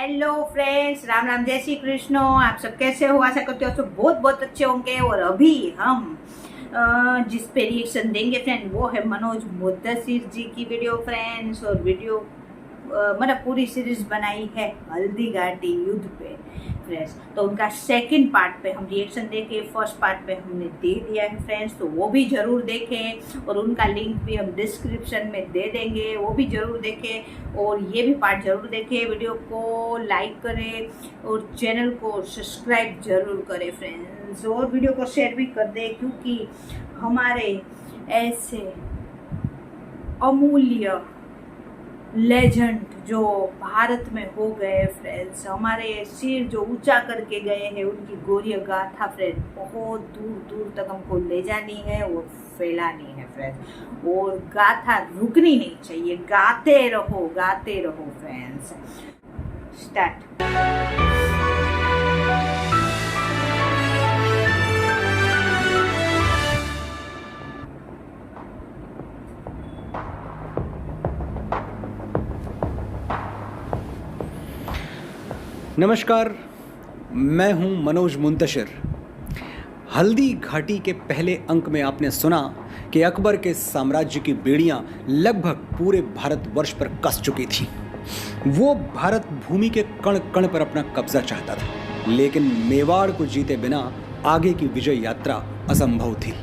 Hello friends, Ram Ram, जय श्री कृष्ण। आप सब कैसे हो? आशा करते हो सब बहुत बहुत अच्छे होंगे। और अभी हम जिस पे रिएक्शन देंगे फ्रेंड, वो है मनोज मुद्दसिर जी की वीडियो फ्रेंड्स। और वीडियो मतलब पूरी सीरीज बनाई है हल्दी घाटी युद्ध पे फ्रेंड्स। तो उनका सेकंड पार्ट पे हम रिएक्शन देके फर्स्ट पार्ट पे हमने दे दिया है फ्रेंड्स, तो वो भी जरूर देखें। और उनका लिंक भी हम डिस्क्रिप्शन में दे देंगे, वो भी जरूर देखें। और ये भी पार्ट जरूर देखें। वीडियो को लाइक करें और चैनल को सब्सक्राइब जरूर करें फ्रेंड्स। और वीडियो को शेयर भी कर दें, क्योंकि हमारे ऐसे अमूल्य लेजेंड जो भारत में हो गए फ्रेंड्स, हमारे सिर जो ऊंचा करके गए हैं, उनकी गौरव गाथा फ्रेंड बहुत दूर दूर तक हमको ले जानी है और फैलानी है फ्रेंड्स। और गाथा रुकनी नहीं चाहिए, गाते रहो फ्रेंड्स। स्टार्ट। नमस्कार, मैं हूं मनोज मुंतशिर। हल्दी घाटी के पहले अंक में आपने सुना कि अकबर के साम्राज्य की बेड़ियां लगभग पूरे भारतवर्ष पर कस चुकी थी। वो भारत भूमि के कण कण पर अपना कब्जा चाहता था, लेकिन मेवाड़ को जीते बिना आगे की विजय यात्रा असंभव थी।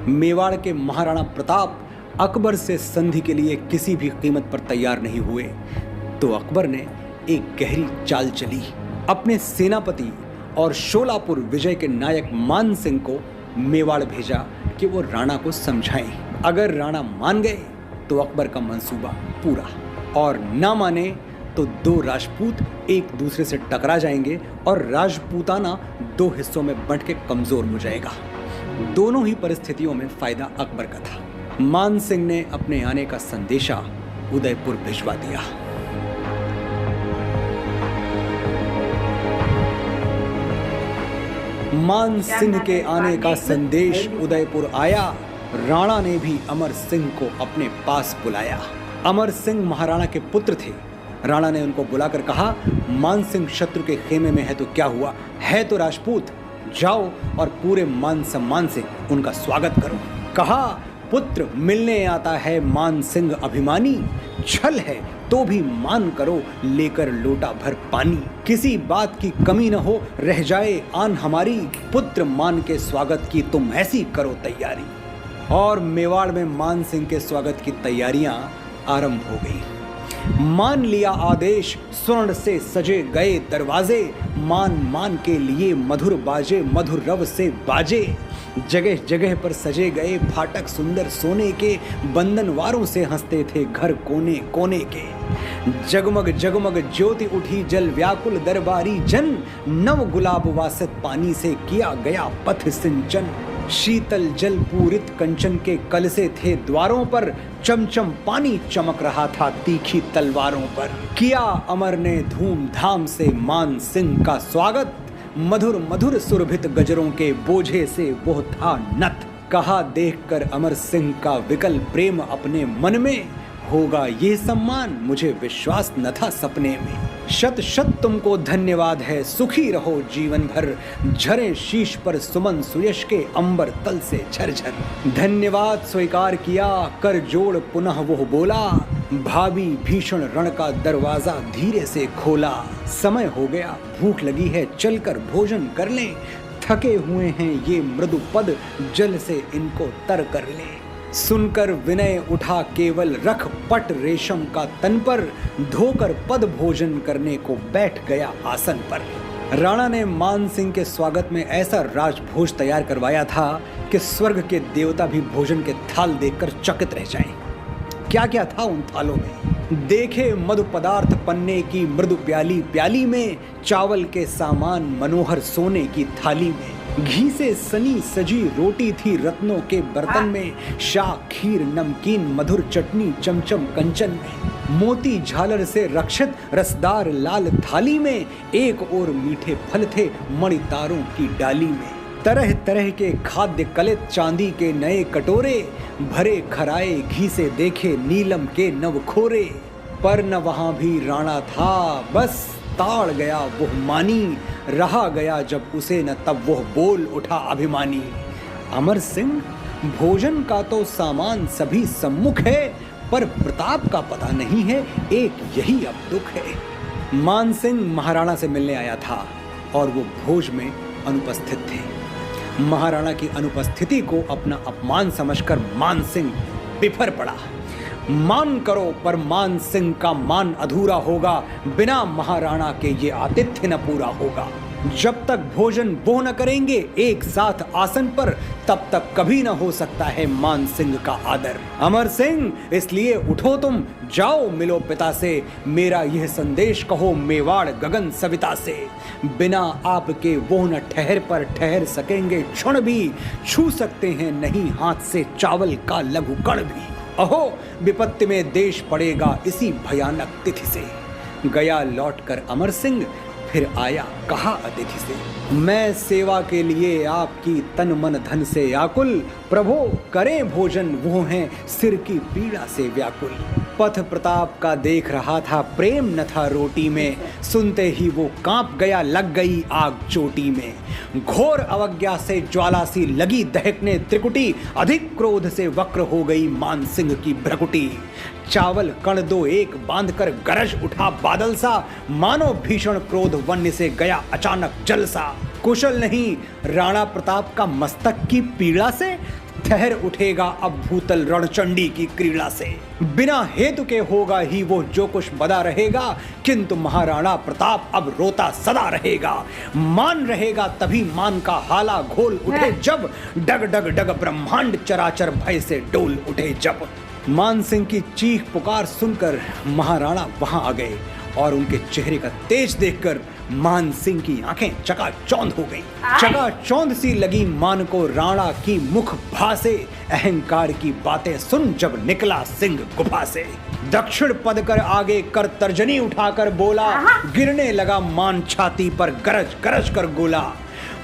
मेवाड़ के महाराणा प्रताप अकबर से संधि के लिए किसी भी कीमत पर तैयार नहीं हुए, तो अकबर ने एक गहरी चाल चली। अपने सेनापति और शोलापुर विजय के नायक मान सिंह को मेवाड़ भेजा कि वो राणा को समझाएं। अगर राणा मान गए तो अकबर का मंसूबा पूरा, और ना माने तो दो राजपूत एक दूसरे से टकरा जाएंगे और राजपूताना दो हिस्सों में बंट के कमजोर हो जाएगा। दोनों ही परिस्थितियों में फायदा अकबर का था। मान सिंह ने अपने आने का संदेशा उदयपुर भिजवा दिया। मान सिंह के आने का संदेश उदयपुर आया। राणा ने भी अमर सिंह को अपने पास बुलाया। अमर सिंह महाराणा के पुत्र थे। राणा ने उनको बुलाकर कहा, मान सिंह शत्रु के खेमे में है तो क्या हुआ, है तो राजपूत, जाओ और पूरे मान सम्मान से उनका स्वागत करो। कहा, पुत्र मिलने आता है मान सिंह अभिमानी, छल है तो भी मान करो लेकर लोटा भर पानी। किसी बात की कमी न हो, रह जाए आन हमारी, पुत्र मान के स्वागत की तुम ऐसी करो तैयारी। और मेवाड़ में मान सिंह के स्वागत की तैयारियां आरंभ हो गई। मान लिया आदेश, स्वर्ण से सजे गए दरवाजे, मान के लिए मधुर बाजे, मधुर रव से बाजे। जगह जगह पर सजे गए फाटक सुंदर सोने के, बंधनवारों से हंसते थे घर कोने कोने के। जगमग जगमग ज्योति उठी जल व्याकुल दरबारी जन, नव गुलाब वासित पानी से किया गया पथ सिंचन। शीतल जल पूरित कंचन के कलसे थे द्वारों पर, चमचम पानी चमक रहा था तीखी तलवारों पर। किया अमर ने धूमधाम से मान सिंह का स्वागत, मधुर मधुर सुरभित गजरों के बोझे से वो था नत। कहा, देखकर अमर सिंह का विकल प्रेम अपने मन में, होगा ये सम्मान मुझे विश्वास न था सपने में। शत शत तुमको धन्यवाद है, सुखी रहो जीवन भर, झरे शीश पर सुमन सुयश के अंबर तल से झरझर। धन्यवाद स्वीकार किया कर जोड़ पुनः वो बोला, भाभी भीषण रण का दरवाजा धीरे से खोला। समय हो गया, भूख लगी है, चलकर भोजन कर लें, थके हुए हैं ये मृदु पद, जल से इनको तर कर लें। सुनकर विनय उठा केवल, रख पट रेशम का तन पर, धोकर पद भोजन करने को बैठ गया आसन पर। राणा ने मान सिंह के स्वागत में ऐसा राजभोज तैयार करवाया था कि स्वर्ग के देवता भी भोजन के थाल देखकर चकित रह जाएं। क्या क्या था उन थालों में? देखे मधु पदार्थ पन्ने की मृदु प्याली प्याली में, चावल के सामान मनोहर सोने की थाली में। घी से सनी सजी रोटी थी रत्नों के बर्तन में, शाह खीर नमकीन मधुर चटनी चमचम कंचन में। मोती झालर से रक्षित रसदार लाल थाली में, एक और मीठे फल थे मणितारों की डाली में। तरह तरह के खाद्य कलित चांदी के नए कटोरे, भरे खराए घी से देखे नीलम के नवखोरे। पर न वहां भी राणा था, बस ताड़ गया वो मानी, रहा गया जब उसे न तब वो बोल उठा अभिमानी। अमर सिंह, भोजन का तो सामान सभी सम्मुख है, पर प्रताप का पता नहीं है, एक यही अब दुख है। मान सिंह महाराणा से मिलने आया था और वो भोज में अनुपस्थित थे। महाराणा की अनुपस्थिति को अपना अपमान समझकर मान सिंह बिफर पड़ा। मान करो पर मान सिंह का मान अधूरा होगा, बिना महाराणा के ये आतिथ्य न पूरा होगा। जब तक भोजन वो न करेंगे एक साथ आसन पर, तब तक कभी न हो सकता है मान सिंह का आदर। अमर सिंह, इसलिए उठो तुम, जाओ मिलो पिता से, मेरा यह संदेश कहो मेवाड़ गगन सविता से। बिना आपके वो न ठहर पर ठहर सकेंगे क्षण भी, छू सकते हैं नहीं हाथ से चावल का लघु कण भी। अहो विपत्ति में देश पड़ेगा इसी भयानक तिथि से। गया लौटकर अमर सिंह, फिर आया कहा अतिथि से, मैं सेवा के लिए आपकी तन मन धन से आकुल, प्रभो करें भोजन वो हैं सिर की पीड़ा से व्याकुल। पथ प्रताप का देख रहा था प्रेम न था रोटी में, सुनते ही वो कांप गया लग गई आग चोटी में। घोर अवज्ञा से ज्वाला सी लगी दहकने त्रिकुटी, अधिक क्रोध से वक्र हो गई मान सिंह की भ्रकुटी। चावल कण दो एक बांधकर गरज उठा बादल सा, मानो भीषण क्रोध वन्य से गया अचानक जलसा। कुशल नहीं राणा प्रताप का मस्तक की पीड़ा से, ठहर उठेगा अब भूतल रणचंडी की क्रीड़ा से। बिना हेतु के होगा ही वो जो कुछ बदा रहेगा, किंतु महाराणा प्रताप अब रोता सदा रहेगा। मान रहेगा तभी मान का हाला घोल उठे जब, डग डग डग ब्रह्मांड चराचर भय से डोल उठे जब। मान सिंह की चीख पुकार सुनकर महाराणा वहां आ गए और उनके चेहरे का तेज देखकर मान सिंह की आंखें चकाचौंध हो गईं। चकाचौंध सी लगी मान को राणा की मुख भासे, अहंकार की बातें सुन जब निकला सिंह गुफा से। दक्षिण पद कर आगे कर तर्जनी उठाकर बोला, गिरने लगा मान छाती पर गरज गरज कर गोला।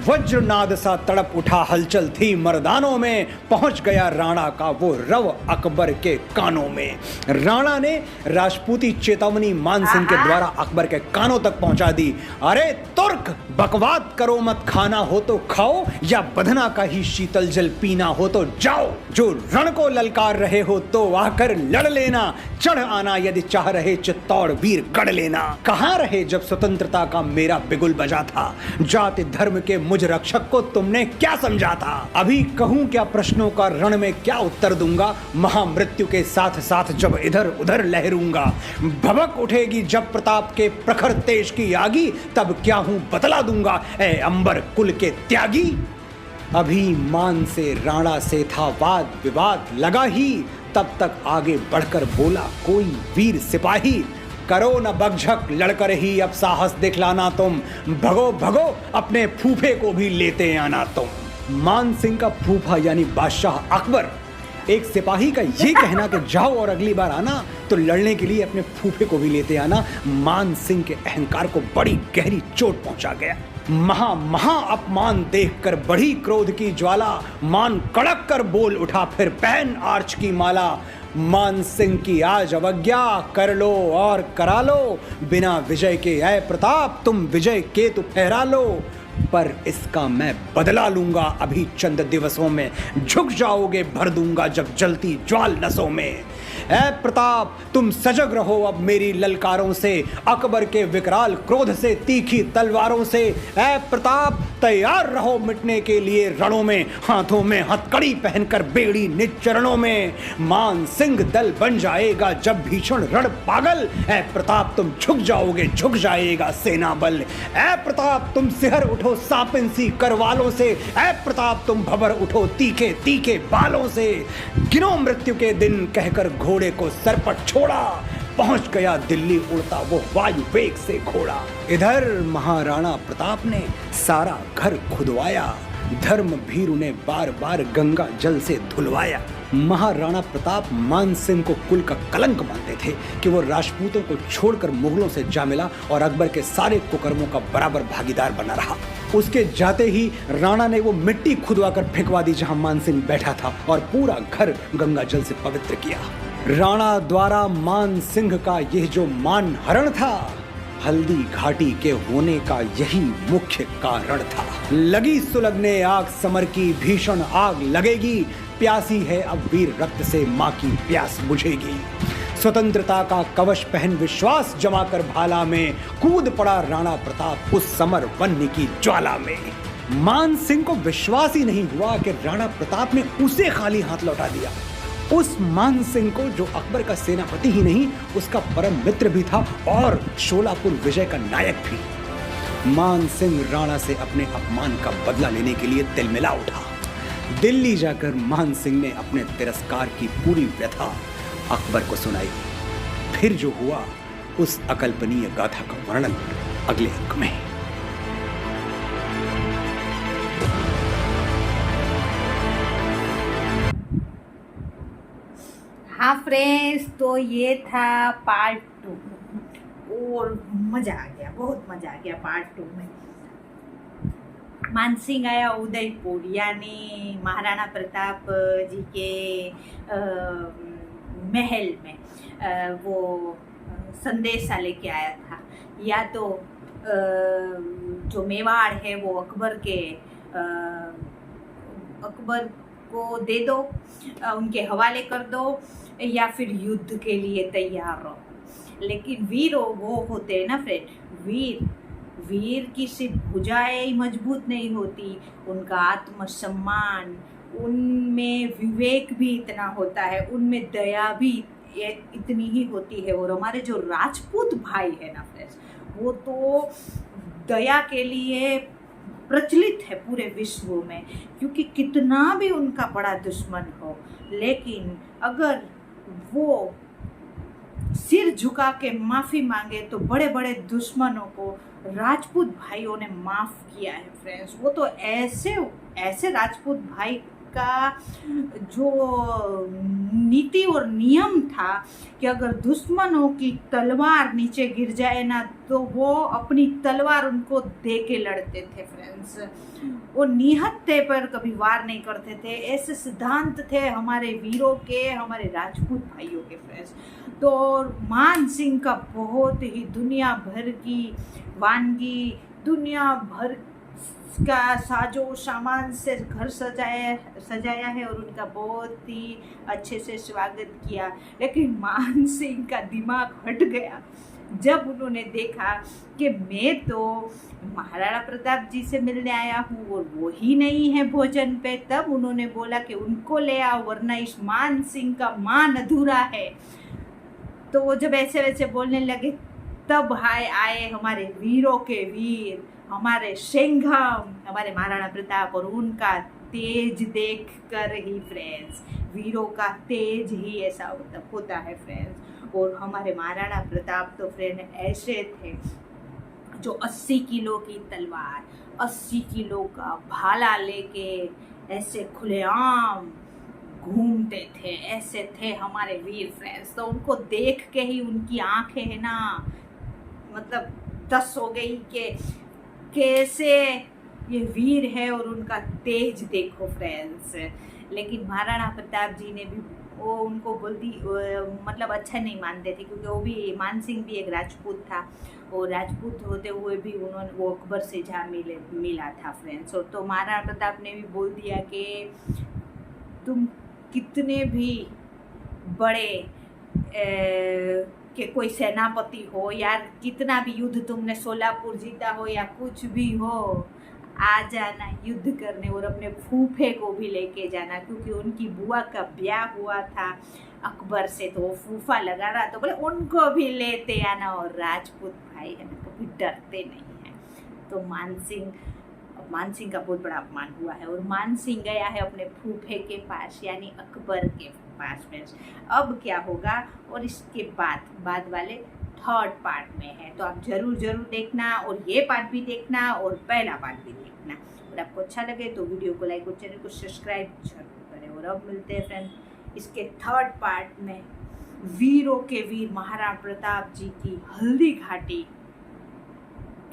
वज्रनाद सा तड़प उठा हलचल थी मर्दानों में, पहुंच गया राणा का वो रव अकबर के कानों में। राणा ने राजपूती चेतावनी मान सिंह के द्वारा अकबर के कानों तक पहुंचा दी। अरे तुर्क, बकवाद करो मत, खाना हो तो खाओ या बधना का ही शीतल जल पीना हो तो जाओ। जो रण को ललकार रहे हो तो आकर लड़ लेना, चढ़ आना यदि चाह रहे चित्तौड़ वीर गढ़ लेना। कहाँ रहे जब स्वतंत्रता का मेरा बिगुल बजा था, जाति धर्म के मुझ रक्षक को तुमने क्या समझा था। अभी कहूं क्या प्रश्नों का रण में क्या उत्तर दूंगा, महामृत्यु के साथ साथ जब इधर उधर लहरूंगा। भभक उठेगी जब प्रताप के प्रखर तेज की आगी, तब क्या हूं बतला दूंगा ए अंबर कुल के त्यागी। अभी मान से राणा से था वाद विवाद लगा ही, तब तक आगे बढ़कर बोला कोई वीर सिपाही, करो न बकझक लड़कर ही अब साहस दिखलाना तुम, भगो भगो अपने फूफे को भी लेते आना तुम। मान सिंह का फूफा यानी बादशाह अकबर, एक सिपाही का ये कहना कि जाओ और अगली बार आना तो लड़ने के लिए अपने फूफे को भी लेते आना, मान सिंह के अहंकार को बड़ी गहरी चोट पहुंचा गया। महा अपमान देखकर बढ़ी क्रोध की ज्वाला, मान कड़क कर बोल उठा फिर पहन आर्च की माला। मान सिंह की आज अवज्ञा कर लो और करा लो, बिना विजय के ऐ प्रताप तुम विजय केतु फहरा लो। पर इसका मैं बदला लूंगा अभी चंद दिवसों में, झुक जाओगे भर दूंगा जब जलती ज्वाल नसों में। ऐ प्रताप तुम सजग रहो अब मेरी ललकारों से, अकबर के विकराल क्रोध से तीखी तलवारों से। ऐ प्रताप तैयार रहो मिटने के लिए रणों में, हाथों में हथकड़ी पहनकर बेड़ी निज चरणों में। मान सिंह दल बन जाएगा जब भीषण रण पागल, ऐ प्रताप तुम झुक जाओगे झुक जाएगा सेना बल। ऐ प्रताप तुम सिहर उठो सापिन सी करवालों से, ऐ प्रताप तुम भबर उठो तीखे तीखे बालों से। गिनो मृत्यु के दिन कहकर घोड़े को सर पर छोड़ा, पहुंच गया दिल्ली उड़ता वो वायु वेग से घोड़ा। इधर महाराणा प्रताप ने सारा घर खुदवाया, धर्म भीरु ने बार बार गंगा जल से धुलवाया। महाराणा प्रताप मान सिंह को कुल का कलंक मानते थे कि वो राजपूतों को छोड़कर मुगलों से जा मिला और अकबर के सारे कुकर्मों का बराबर भागीदार बना रहा। उसके जाते ही राणा ने वो मिट्टी खुदवा कर फेंकवा दी जहां मान सिंह बैठा था और पूरा घर गंगा जल से पवित्र किया। राणा द्वारा मान सिंह का यह जो मान हरण था, हल्दी घाटी के होने का यही मुख्य कारण था। लगी सुलगने आग समर की, भीषण आग लगेगी, प्यासी है अब वीर रक्त से माँ की प्यास बुझेगी। स्वतंत्रता का कवच पहन विश्वास जमाकर भाला में कूद पड़ा राणा प्रताप उस समर वन्य की ज्वाला में। मान सिंह को विश्वास ही नहीं हुआ कि राणा प्रताप ने उसे खाली हाथ लौटा दिया, उस मान सिंह को जो अकबर का सेनापति ही नहीं उसका परम मित्र भी था और शोलापुर विजय का नायक भी। मान सिंह राणा से अपने अपमान का बदला लेने के लिए तिलमिला उठा। दिल्ली जाकर मान सिंह ने अपने तिरस्कार की पूरी व्यथा अकबर को सुनाई। फिर जो हुआ उस अकल्पनीय गाथा का वर्णन अगले अंक में। हाँ फ्रेंड्स, तो ये था पार्ट 2 और मज़ा आ गया, बहुत मज़ा आ गया पार्ट 2 में। मानसिंह आया उदयपुर, यानी महाराणा प्रताप जी के महल में वो संदेशा लेके आया था, या तो जो मेवाड़ है वो अकबर को दे दो, उनके हवाले कर दो, या फिर युद्ध के लिए तैयार रहो। लेकिन वीर वो होते हैं ना फ्रेंड, वीर की सिर्फ भुजाएं मजबूत नहीं होती, उनका आत्मसम्मान, उनमें विवेक भी इतना होता है, उनमें दया भी इतनी ही होती है। और हमारे जो राजपूत भाई है ना फ्रेंड्स, वो तो दया के लिए प्रचलित है पूरे विश्व में, क्योंकि कितना भी उनका बड़ा दुश्मन हो, लेकिन अगर वो सिर झुका के माफ़ी मांगे तो बड़े बड़े दुश्मनों को राजपूत भाइयों ने माफ़ किया है फ्रेंड्स। वो तो ऐसे राजपूत भाई का जो नीति और नियम था कि अगर दुश्मनों की तलवार नीचे गिर जाए ना तो वो अपनी तलवार उनको दे के लड़ते थे फ्रेंड्स। वो निहत्थे थे पर कभी वार नहीं करते थे। ऐसे सिद्धांत थे हमारे वीरों के, हमारे राजपूत भाइयों के फ्रेंड्स। तो मान सिंह का बहुत ही दुनिया भर की वानगी, दुनिया भर का साजो सामान से घर सजाया है और उनका बहुत ही अच्छे से स्वागत किया। लेकिन मान सिंह का दिमाग हट गया जब उन्होंने देखा कि मैं तो महाराणा प्रताप जी से मिलने आया हूँ और वो ही नहीं है भोजन पे। तब उन्होंने बोला कि उनको ले आओ, वरना इस मान सिंह का मान अधूरा है। तो वो जब ऐसे वैसे बोलने लगे तब आए हमारे वीरों के वीर, हमारे सिंघम, हमारे महाराणा प्रताप। और उनका तेज देख कर ही फ्रेंड्स, वीरों का तेज ही ऐसा होता है फ्रेंड्स। और हमारे महाराणा प्रताप तो फ्रेंड ऐसे थे जो 80 किलो की तलवार, 80 किलो का भाला लेके ऐसे खुलेआम घूमते थे। ऐसे थे हमारे वीर फ्रेंड्स। तो उनको देख के ही उनकी आंखें है ना, मतलब 10 हो गई कि कैसे ये वीर है और उनका तेज देखो फ्रेंड्स। लेकिन महाराणा प्रताप जी ने भी वो उनको बोलती मतलब अच्छा नहीं मानते थे, क्योंकि वो भी मान सिंह भी एक राजपूत था और राजपूत होते हुए भी वो अकबर से जा मिला था फ्रेंड्स। तो महाराणा प्रताप ने भी बोल दिया कि तुम कितने भी बड़े कि कोई सेनापति हो, यार कितना भी युद्ध तुमने सोलापुर जीता हो या कुछ भी हो, आ जाना युद्ध करने और अपने फूफे को भी लेके जाना, क्योंकि उनकी बुआ का ब्याह हुआ था अकबर से। तो वो फूफा लगा रहा, तो बोले उनको भी लेते आना। और राजपूत भाई है ना कभी डरते नहीं हैं। तो मान सिंह का बहुत बड़ा अपमान हुआ है और मान सिंह गया है अपने फूफे के पास, यानी अकबर के पास में। अब क्या होगा और इसके बाद वाले 3rd पार्ट में है, तो आप जरूर देखना और ये पार्ट भी देखना और पहला पार्ट भी देखना। और आपको अच्छा लगे तो वीडियो को लाइक और चैनल को सब्सक्राइब जरूर करें। और अब मिलते हैं फ्रेंड इसके 3rd पार्ट में, वीरों के वीर महाराणा प्रताप जी की हल्दी घाटी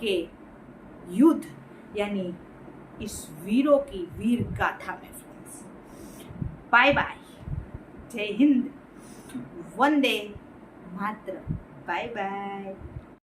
के युद्ध, यानी इस वीरों की वीर गाथा में फ्रेंड्स। बाय बाय, जय हिंद, वंदे मातरम, बाय बाय।